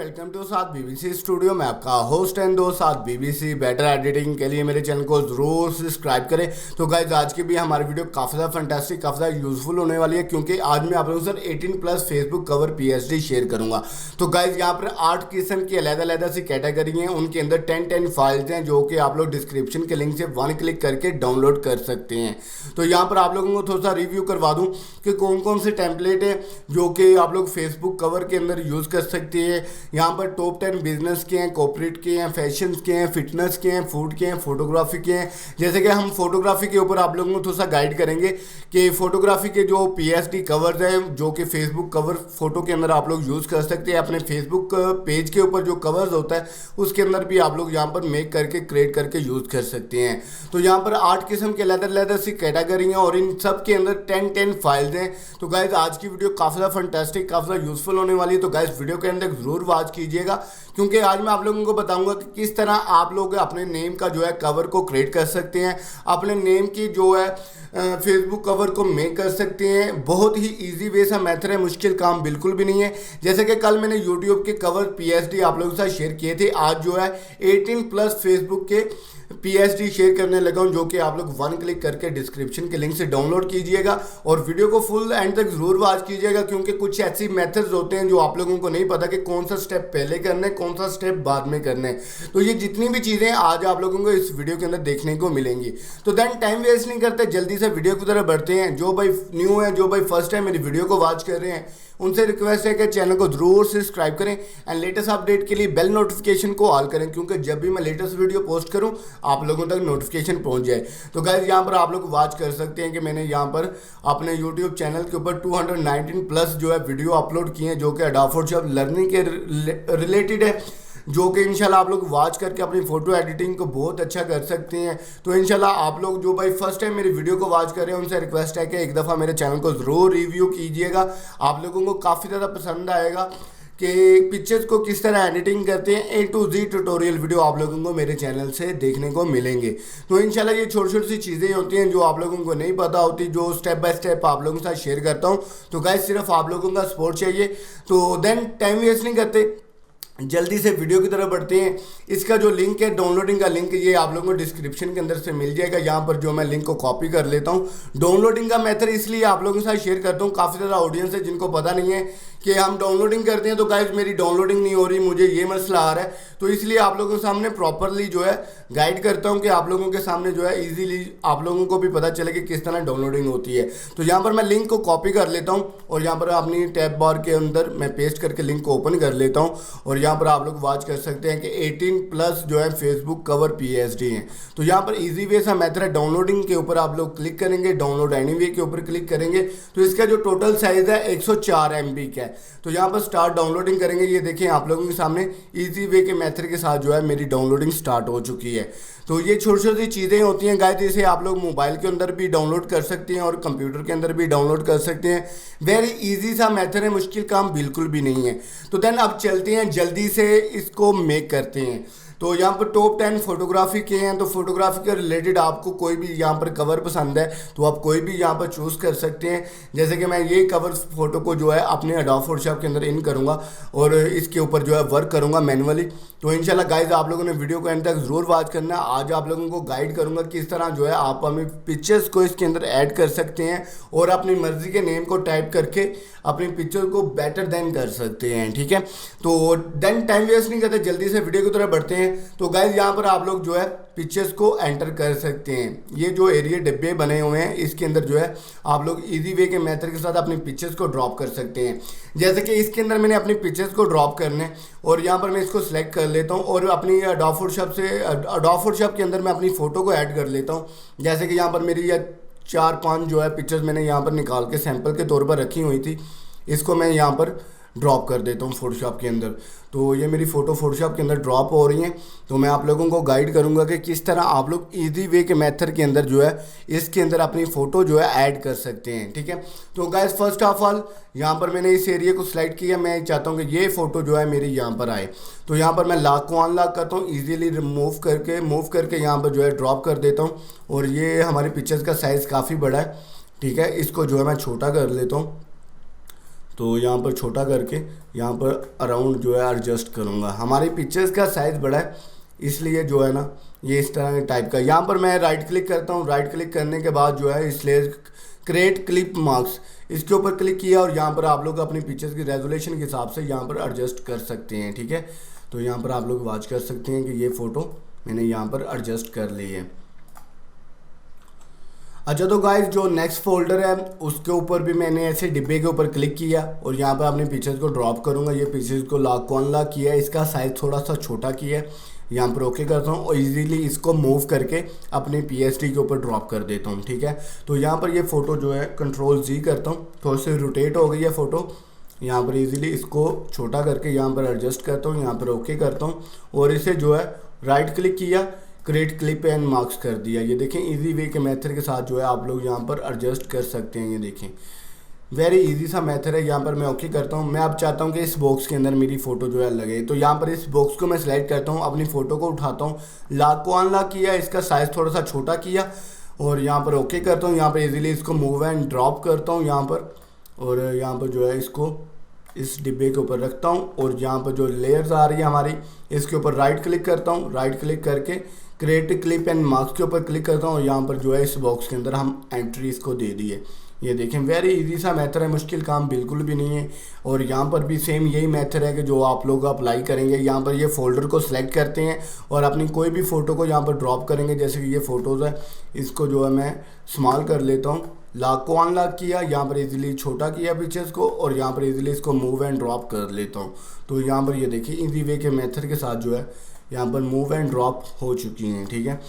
Welcome to साथ BBC studio में आपका होस्ट एंड दोस्त साथ बीबीसी। बेटर एडिटिंग के लिए मेरे चैनल को जरूर सब्सक्राइब करें। तो गाइज आज की भी हमारी वीडियो काफ़ी ज़्यादा फंटास्टिक, काफ़ी ज़्यादा यूजफुल होने वाली है, क्योंकि आज मैं आप लोगों से 18+ फेसबुक कवर पीएचडी शेयर करूंगा। तो गाइज यहाँ पर 8 किस्म की अलग सी कैटेगरी हैं, उनके अंदर 10 फाइल्स हैं जो कि आप लोग डिस्क्रिप्शन के लिंक से 1 क्लिक करके डाउनलोड कर सकते हैं। तो यहाँ पर आप लोगों को थोड़ा सा रिव्यू करवा दूँ कि कौन कौन से टेम्पलेट है जो कि आप लोग फेसबुक कवर के अंदर यूज़ कर सकते हैं। यहाँ पर टॉप 10 बिजनेस के हैं, कॉर्पोरेट के हैं, फैशन के हैं, फिटनेस के हैं, फूड के हैं, फोटोग्राफी के हैं। जैसे कि हम फोटोग्राफी के ऊपर आप लोगों को थोड़ा सा गाइड करेंगे कि फोटोग्राफी के जो पीएचडी कवर्स हैं जो कि फेसबुक कवर फोटो के अंदर आप लोग यूज़ कर सकते हैं। अपने फेसबुक पेज के ऊपर जो कवर्स होता है उसके अंदर भी आप लोग यहाँ पर मेक करके क्रिएट करके यूज़ कर सकते हैं। तो यहाँ पर 8 किस्म के अलग सी कैटेगरी हैं और इन सब के अंदर 10 फाइल्स हैं। तो गाइज आज की वीडियो काफ़ी ज़्यादा फंटास्टिक, काफ़ी ज़्यादा यूजफुल होने वाली है। तो गाइज वीडियो के अंदर जरूर वॉच कीजिएगा, क्योंकि आज मैं आप लोगों को बताऊंगा कि किस तरह आप लोग अपने नेम का जो है कवर को क्रिएट कर सकते हैं, अपने नेम की जो है फेसबुक कवर को मेक कर सकते हैं। बहुत ही इजी वे सा मेथड है, मुश्किल काम बिल्कुल भी नहीं है। जैसे कि कल मैंने यूट्यूब के कवर पीएचडी आप लोगों के साथ शेयर किए थे, आज जो है 18+ फेसबुक के पीएचडी शेयर करने लगा हूं, जो कि आप लोग 1 क्लिक करके डिस्क्रिप्शन के लिंक से डाउनलोड कीजिएगा और वीडियो को फुल एंड तक जरूर वॉच कीजिएगा, क्योंकि कुछ ऐसी मेथड्स होते हैं जो आप लोगों को नहीं पता कि कौन सा स्टेप पहले करना है, कौन सा स्टेप बाद में करना है। तो ये जितनी भी चीज़ें आज आप लोगों को इस वीडियो के अंदर देखने को मिलेंगी। तो देन टाइम वेस्ट नहीं करते, जल्दी से वीडियो की तरफ बढ़ते हैं। जो भाई न्यू है, जो भाई फर्स्ट टाइम मेरी वीडियो को वॉच कर रहे हैं, उनसे रिक्वेस्ट है कि चैनल को जरूर सब्सक्राइब करें एंड लेटेस्ट अपडेट के लिए बेल नोटिफिकेशन को ऑल करें, क्योंकि जब भी मैं लेटेस्ट वीडियो पोस्ट करूं आप लोगों तक नोटिफिकेशन पहुंच जाए। तो गाइस यहाँ पर आप लोग वॉच कर सकते हैं कि मैंने यहाँ पर अपने यूट्यूब चैनल के ऊपर 219+ जो है वीडियो अपलोड किए हैं, जो कि एडोब फोटोशॉप लर्निंग के रिलेटेड है, जो कि इंशाल्लाह आप लोग वॉच करके अपनी फ़ोटो एडिटिंग को बहुत अच्छा कर सकते हैं। तो इंशाल्लाह आप लोग जो भाई फर्स्ट टाइम मेरी वीडियो को वॉच कर रहे हैं उनसे रिक्वेस्ट है कि एक दफ़ा मेरे चैनल को ज़रूर रिव्यू कीजिएगा। आप लोगों को काफ़ी ज़्यादा पसंद आएगा कि पिक्चर्स को किस तरह एडिटिंग करते हैं। A to Z tutorial video आप लोगों को मेरे चैनल से देखने को मिलेंगे। तो इंशाल्लाह ये छोटी छोटी सी चीज़ें होती हैं जो आप लोगों को नहीं पता होती, जो स्टेप बाय स्टेप आप लोगों के साथ शेयर करता हूँ। तो गाइस सिर्फ आप लोगों का सपोर्ट चाहिए। तो देन टाइम वेस्ट नहीं करते, जल्दी से वीडियो की तरफ बढ़ते हैं। इसका जो लिंक है, डाउनलोडिंग का लिंक, ये आप लोगों को डिस्क्रिप्शन के अंदर से मिल जाएगा। यहाँ पर जो मैं लिंक को कॉपी कर लेता हूँ। डाउनलोडिंग का मेथड इसलिए आप लोगों के साथ शेयर करता हूँ, काफ़ी ज़्यादा ऑडियंस है जिनको पता नहीं है कि हम डाउनलोडिंग करते हैं तो गाइज मेरी डाउनलोडिंग नहीं हो रही, मुझे ये मसला आ रहा है। तो इसलिए आप लोगों के सामने प्रॉपरली जो है गाइड करता हूँ कि आप लोगों के सामने जो है ईजीली आप लोगों को भी पता चले कि किस तरह डाउनलोडिंग होती है। तो यहाँ पर मैं लिंक को कॉपी कर लेता हूँ और यहाँ पर अपनी टैब बार के अंदर मैं पेस्ट करके लिंक को ओपन कर लेता हूँ और यहाँ पर आप लोग वॉच कर सकते हैं कि 18+ जो है फेसबुक कवर पीएचडी हैं। तो यहाँ पर इजी वे सा मेथड है, डाउनलोडिंग के ऊपर आप लोग क्लिक करेंगे, डाउनलोड एनीवे के ऊपर क्लिक करेंगे तो इसका जो टोटल साइज है 104 MB का है। तो यहाँ पर स्टार्ट डाउनलोडिंग करेंगे। ये देखें आप लोगों के सामने इजी वे के मेथड के साथ जो है मेरी डाउनलोडिंग स्टार्ट हो चुकी है। तो ये छोटी छोटी चीज़ें होती हैं गाइस, इसे आप लोग मोबाइल के अंदर भी डाउनलोड कर सकते हैं और कंप्यूटर के अंदर भी डाउनलोड कर सकते हैं। वेरी इजी सा मेथड है, मुश्किल काम बिल्कुल भी नहीं है। तो देन अब चलते हैं, जल्दी से इसको मेक करते हैं। तो यहाँ पर टॉप 10 फोटोग्राफी के हैं। तो फोटोग्राफी के रिलेटेड आपको कोई भी यहाँ पर कवर पसंद है तो आप कोई भी यहाँ पर चूज़ कर सकते हैं। जैसे कि मैं ये कवर फोटो को जो है अपने एडोब फोटोशॉप के अंदर इन करूँगा और इसके ऊपर जो है वर्क करूँगा मैनुअली। तो इंशाल्लाह गाइज आप लोगों ने वीडियो को एंड तक जरूर वॉच करना। आज आप लोगों को गाइड करूँगा किस तरह जो है आप अपनी पिक्चर्स को इसके अंदर ऐड कर सकते हैं और अपनी मर्जी के नेम को टाइप करके अपनी पिक्चर को बेटर देन कर सकते हैं। ठीक है, तो देन टाइम वेस्ट नहीं करते, जल्दी से वीडियो की तरफ बढ़ते हैं। तो गाइज यहाँ पर आप लोग जो है पिक्चर्स को एंटर कर सकते हैं। ये जो एरिया डिब्बे बने हुए हैं इसके अंदर जो है आप लोग इजी वे के मेथड के साथ अपनी पिक्चर्स को ड्रॉप कर सकते हैं। जैसे कि इसके अंदर मैंने अपनी पिक्चर्स को ड्रॉप करने और यहाँ पर मैं इसको सिलेक्ट कर लेता हूँ और अपनी एडोब फोटोशॉप के अंदर मैं अपनी फ़ोटो को ऐड कर लेता हूँ। जैसे कि यहाँ पर मेरी ये 4-5 जो है पिक्चर्स मैंने यहाँ पर निकाल के सैंपल के तौर पर रखी हुई थी, इसको मैं यहाँ पर ड्रॉप कर देता हूँ फोटोशॉप के अंदर। तो ये मेरी फ़ोटो फोटोशॉप के अंदर ड्रॉप हो रही हैं। तो मैं आप लोगों को गाइड करूँगा कि किस तरह आप लोग इजी वे के मेथड के अंदर जो है इसके अंदर अपनी फ़ोटो जो है ऐड कर सकते हैं। ठीक है, तो गाइस फर्स्ट ऑफ ऑल यहाँ पर मैंने इस एरिया को सिलेक्ट किया। मैं चाहता हूँ कि ये फ़ोटो जो है मेरी यहाँ पर आए। तो यहाँ पर मैं लॉक को अनलॉक करता हूँ, ईजीली मूव करके यहाँ पर जो है ड्रॉप कर देता हूँ। और ये हमारी पिक्चर्स का साइज़ काफ़ी बड़ा है। ठीक है, इसको जो है मैं छोटा कर लेता हूँ। तो यहाँ पर छोटा करके यहाँ पर अराउंड जो है एडजस्ट करूँगा। हमारी पिक्चर्स का साइज़ बड़ा है इसलिए जो है ना ये इस तरह के टाइप का। यहाँ पर मैं राइट क्लिक करता हूँ, राइट क्लिक करने के बाद जो है इसलिए क्रिएट क्लिप मार्क्स इसके ऊपर क्लिक किया और यहाँ पर आप लोग अपनी पिक्चर्स की रेजोल्यूशन के हिसाब से यहाँ पर एडजस्ट कर सकते हैं, ठीक है। तो यहाँ पर आप लोग वॉच कर सकते हैं कि ये फ़ोटो मैंने यहाँ पर एडजस्ट कर ली है। अच्छा तो गाइस जो नेक्स्ट फोल्डर है उसके ऊपर भी मैंने ऐसे डिब्बे के ऊपर क्लिक किया और यहाँ पर अपने पिक्चर्स को ड्रॉप करूँगा। ये पिक्चर्स को लॉक को अनलॉक किया है, इसका साइज़ थोड़ा सा छोटा किया है, यहाँ पर ओके करता हूँ और इजीली इसको मूव करके अपने PSD के ऊपर ड्रॉप कर देता हूँ, ठीक है। तो यहाँ पर ये फ़ोटो जो है कंट्रोल Z करता हूँ, थोड़ी सी रोटेट हो गई है फ़ोटो। यहाँ पर इजीली इसको छोटा करके यहाँ पर एडजस्ट करता हूँ, यहाँ पर ओके करता हूँ और इसे जो है राइट क्लिक किया, क्रिएट क्लिप एंड मार्क्स कर दिया। ये देखें इजी वे के मेथड के साथ जो है आप लोग यहाँ पर एडजस्ट कर सकते हैं। ये देखें वेरी इजी सा मेथड है। यहाँ पर मैं ओके करता हूँ। मैं अब चाहता हूँ कि इस बॉक्स के अंदर मेरी फ़ोटो जो है लगे, तो यहाँ पर इस बॉक्स को मैं सिलेक्ट करता हूँ, अपनी फ़ोटो को उठाता हूँ, लॉक को अनलॉक किया, इसका साइज़ थोड़ा सा छोटा किया और यहाँ पर ओके करता हूँ। यहाँ पर इजीली इसको मूव एंड ड्रॉप करता हूँ यहाँ पर और यहाँ पर जो है इसको इस डिब्बे के ऊपर रखता हूँ और यहाँ पर जो लेयर्स आ रही है हमारी इसके ऊपर राइट क्लिक करता हूँ, राइट क्लिक करके क्रिएट क्लिप एंड मार्क्स के ऊपर क्लिक करता हूँ। यहाँ पर जो है इस बॉक्स के अंदर हम एंट्रीज को दे दिए। ये देखें वेरी इजी सा मेथड है, मुश्किल काम बिल्कुल भी नहीं है। और यहाँ पर भी सेम यही मेथड है कि जो आप लोग अप्लाई करेंगे। यहाँ पर ये फोल्डर को सिलेक्ट करते हैं और अपनी कोई भी फ़ोटो को यहाँ पर ड्रॉप करेंगे। जैसे कि ये फ़ोटोज़ है, इसको जो है मैं स्मॉल कर लेता हूँ, लॉक को अनलॉक किया, यहाँ पर इजीली छोटा किया पिक्चर्स को और यहाँ पर इजीली इसको मूव एंड ड्रॉप कर लेता हूँ। तो यहाँ पर ये देखिए इजी वे के मेथड के साथ जो है यहाँ पर मूव एंड ड्रॉप हो चुकी हैं, ठीक है।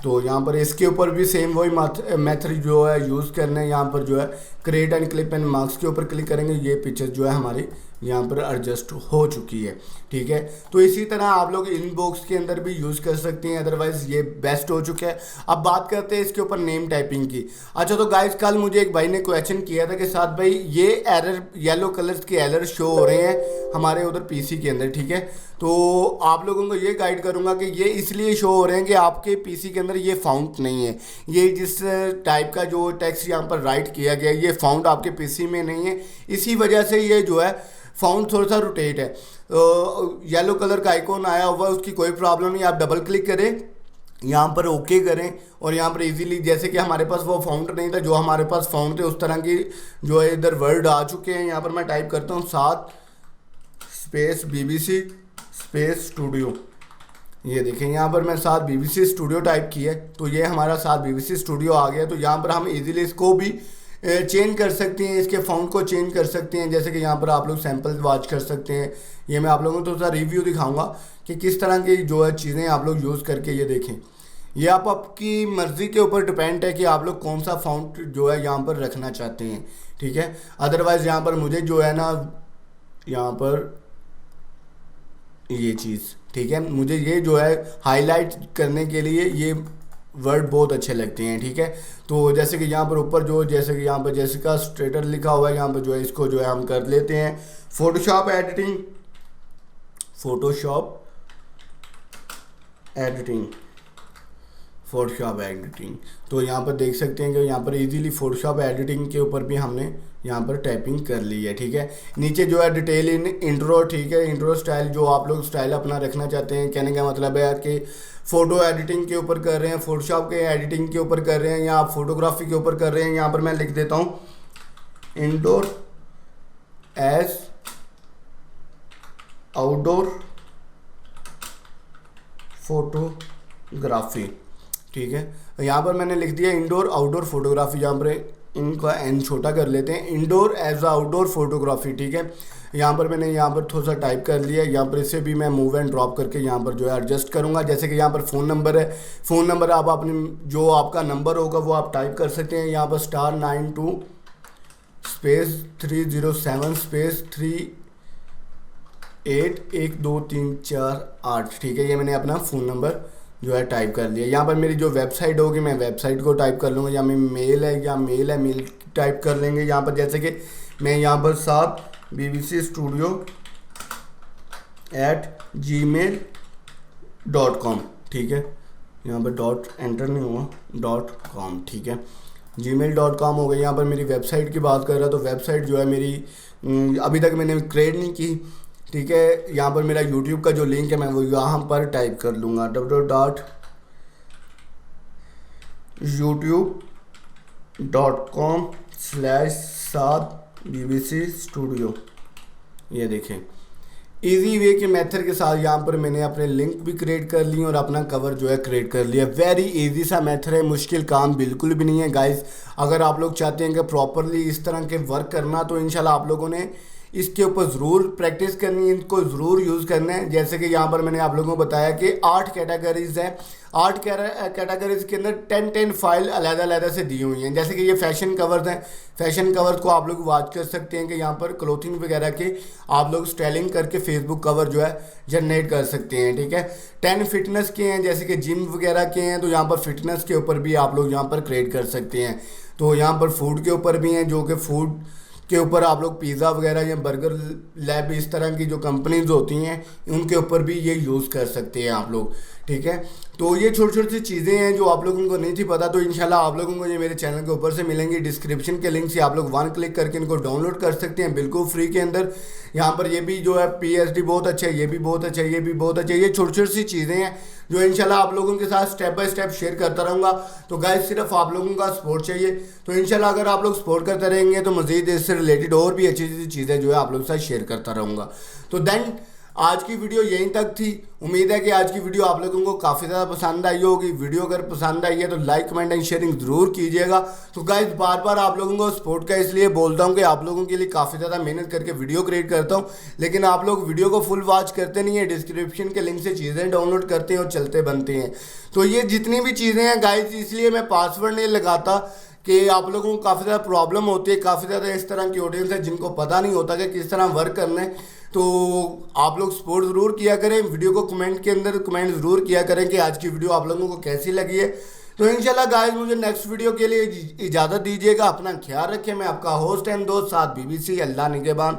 तो यहाँ पर इसके ऊपर भी सेम वही मेथड जो है यूज़ करना है। यहाँ पर जो है create and clip and marks के ऊपर क्लिक करेंगे, ये पिक्चर जो है हमारी यहाँ पर एडजस्ट हो चुकी है, ठीक है। तो इसी तरह आप लोग इन बॉक्स के अंदर भी यूज़ कर सकते हैं, अदरवाइज़ ये बेस्ट हो चुका है। अब बात करते हैं इसके ऊपर नेम टाइपिंग की। अच्छा तो गाइस कल मुझे एक भाई ने क्वेश्चन किया था कि साथ भाई ये एरर येलो कलर्स के एरर शो हो रहे हैं हमारे उधर PC के अंदर, ठीक है। तो आप लोगों को ये गाइड करूँगा कि ये इसलिए शो हो रहे हैं कि आपके PC के अंदर ये फाउंड नहीं है। ये जिस टाइप का जो टेक्स्ट यहाँ पर राइट किया गया ये फाउंड आपके PC में नहीं है, इसी वजह से ये जो है फाउंड थोड़ा सा रोटेट है। येलो कलर का आइकॉन आया हुआ, उसकी कोई प्रॉब्लम नहीं। आप डबल क्लिक करें, यहाँ पर ओके करें और यहाँ पर इजीली जैसे कि हमारे पास वो फाउंड नहीं था, जो हमारे पास फाउंड थे उस तरह की जो है इधर वर्ड आ चुके हैं। यहाँ पर मैं टाइप करता हूँ 7 स्पेस BBC स्पेस स्टूडियो। ये देखें यहाँ पर मैं 7 BBC स्टूडियो टाइप किया है तो ये हमारा 7 BBC स्टूडियो आ गया। तो यहाँ पर हम इजीली इसको भी चेंज कर सकते हैं, इसके फाउंड को चेंज कर सकते हैं। जैसे कि यहाँ पर आप लोग सैम्पल वॉच कर सकते हैं। ये मैं आप लोगों को थोड़ा सा रिव्यू दिखाऊंगा कि किस तरह की जो है चीज़ें आप लोग यूज़ करके ये देखें। ये आप आपकी मर्ज़ी के ऊपर डिपेंड है कि आप लोग कौन सा फाउंड जो है यहाँ पर रखना चाहते हैं, ठीक है। अदरवाइज़ यहाँ पर मुझे जो है ना यहाँ पर ये चीज़, ठीक है, मुझे ये जो है हाईलाइट करने के लिए ये वर्ड बहुत अच्छे लगते हैं, ठीक है। तो जैसे कि यहाँ पर ऊपर जो जैसे कि यहाँ पर जेसिका स्ट्रेटर लिखा हुआ है, यहाँ पर जो है इसको जो है हम कर लेते हैं फोटोशॉप एडिटिंग, फोटोशॉप एडिटिंग। तो यहाँ पर देख सकते हैं कि यहाँ पर इजीली फोटोशॉप एडिटिंग के ऊपर भी हमने यहाँ पर टाइपिंग कर ली है, ठीक है। नीचे जो है डिटेल इन इंट्रो, ठीक है, इंट्रो स्टाइल जो आप लोग स्टाइल अपना रखना चाहते हैं। कहने का मतलब है कि फ़ोटो एडिटिंग के ऊपर कर रहे हैं, फोटोशॉप के एडिटिंग के ऊपर कर रहे हैं या आप फोटोग्राफी के ऊपर कर रहे हैं। यहाँ पर मैं लिख देता हूँ इंडोर एज आउटडोर फोटोग्राफी, ठीक है। यहाँ पर मैंने लिख दिया इंडोर आउटडोर फोटोग्राफी। यहाँ पर इनका एन छोटा कर लेते हैं, इंडोर एज आउटडोर फोटोग्राफी, ठीक है। यहाँ पर मैंने यहाँ पर थोड़ा सा टाइप कर लिया। यहाँ पर इसे भी मैं मूव एंड ड्रॉप करके यहाँ पर जो है एडजस्ट करूँगा। जैसे कि यहाँ पर फ़ोन नंबर है, फ़ोन नंबर आप अपने जो आपका नंबर होगा वो आप टाइप कर सकते हैं। यहाँ पर *92 स्पेस 307 स्पेस 381234 ठीक है। ये मैंने अपना फ़ोन नंबर जो है टाइप कर लिया। यहाँ पर मेरी जो वेबसाइट होगी मैं वेबसाइट को टाइप कर लूँगा, या मैं मेल है मेल टाइप कर लेंगे। यहाँ पर जैसे कि मैं यहाँ पर 7 BBC Studio @gmail.com, ठीक है। यहाँ पर डॉट एंटर नहीं हुआ, .com, ठीक है। gmail.com हो गई। यहाँ पर मेरी वेबसाइट की बात कर रहा तो वेबसाइट जो है मेरी अभी तक मैंने क्रिएट नहीं की, ठीक है। यहाँ पर मेरा यूट्यूब का जो लिंक है मैं वो यहाँ पर टाइप कर लूँगा www.youtube.com/साद-bbc स्टूडियो। ये देखें, इजी वे के मेथड के साथ यहाँ पर मैंने अपने लिंक भी क्रिएट कर लिए और अपना कवर जो है क्रिएट कर लिया। वेरी इजी सा मेथड है, मुश्किल काम बिल्कुल भी नहीं है गाइस। अगर आप लोग चाहते हैं कि प्रॉपरली इस तरह के वर्क करना तो इंशाल्लाह आप लोगों ने इसके ऊपर ज़रूर प्रैक्टिस करनी है, इनको ज़रूर यूज़ करना है। जैसे कि यहाँ पर मैंने आप लोगों को बताया कि 8 कैटेगरीज हैं, 8 कैटेगरीज के अंदर 10 फाइल अलग-अलग से दी हुई हैं। जैसे कि ये फैशन कवर्स हैं, फैशन कवर्स को आप लोग वॉच कर सकते हैं कि यहाँ पर क्लोथिंग वगैरह के आप लोग स्टाइलिंग करके फेसबुक कवर जो है जनरेट कर सकते हैं, ठीक है। 10 फिटनेस के हैं, जैसे कि जिम वगैरह के हैं, तो यहाँ पर फिटनेस के ऊपर भी आप लोग यहाँ पर क्रिएट कर सकते हैं। तो यहाँ पर फूड के ऊपर भी हैं, जो कि फूड के ऊपर आप लोग पिज़्ज़ा वगैरह या बर्गर लैब इस तरह की जो कंपनीज होती हैं उनके ऊपर भी ये यूज़ कर सकते हैं आप लोग, ठीक है। तो ये छोटी छोटी सी चीज़ें हैं जो आप लोगों को नहीं थी पता, तो इंशाल्लाह आप लोगों को ये मेरे चैनल के ऊपर से मिलेंगी। डिस्क्रिप्शन के लिंक से आप लोग 1 क्लिक करके इनको डाउनलोड कर सकते हैं बिल्कुल फ्री के अंदर। यहाँ पर ये भी जो है PSD बहुत अच्छा है, ये भी बहुत अच्छा है, ये भी बहुत अच्छा है। ये छोटी छोटी सी चीज़ें हैं जो इंशाल्लाह आप लोगों के साथ स्टेप बाय स्टेप शेयर करता रहूँगा। तो गाइस सिर्फ आप लोगों का सपोर्ट चाहिए, तो इंशाल्लाह अगर आप लोग सपोर्ट करते रहेंगे तो मज़ीद इससे रिलेटेड और भी अच्छी अच्छी चीज़ें जो है आप लोगों के साथ शेयर करता रहूँगा। तो देन आज की वीडियो यहीं तक थी। उम्मीद है कि आज की वीडियो आप लोगों को काफ़ी ज़्यादा पसंद आई होगी। वीडियो अगर पसंद आई है तो लाइक कमेंट एंड शेयरिंग ज़रूर कीजिएगा। तो गाइस बार बार आप लोगों को सपोर्ट का इसलिए बोलता हूँ कि आप लोगों के लिए काफ़ी ज़्यादा मेहनत करके वीडियो क्रिएट करता हूँ, लेकिन आप लोग वीडियो को फुल वॉच करते नहीं है, डिस्क्रिप्शन के लिंक से चीज़ें डाउनलोड करते हैं और चलते बनते हैं। तो ये जितनी भी चीज़ें हैं गाइस, इसलिए मैं पासवर्ड नहीं लगाता कि आप लोगों को काफ़ी ज़्यादा प्रॉब्लम होती है। काफ़ी ज़्यादा इस तरह की ऑडियंस है जिनको पता नहीं होता कि किस तरह वर्क करना है। तो आप लोग सपोर्ट ज़रूर किया करें, वीडियो को कमेंट के अंदर कमेंट ज़रूर किया करें कि आज की वीडियो आप लोगों को कैसी लगी है। तो इंशाल्लाह गाइस मुझे नेक्स्ट वीडियो के लिए इजाज़त दीजिएगा। अपना ख्याल रखें। मैं आपका होस्ट एंड दोस्त साद BBC। अल्लाह निगहबान।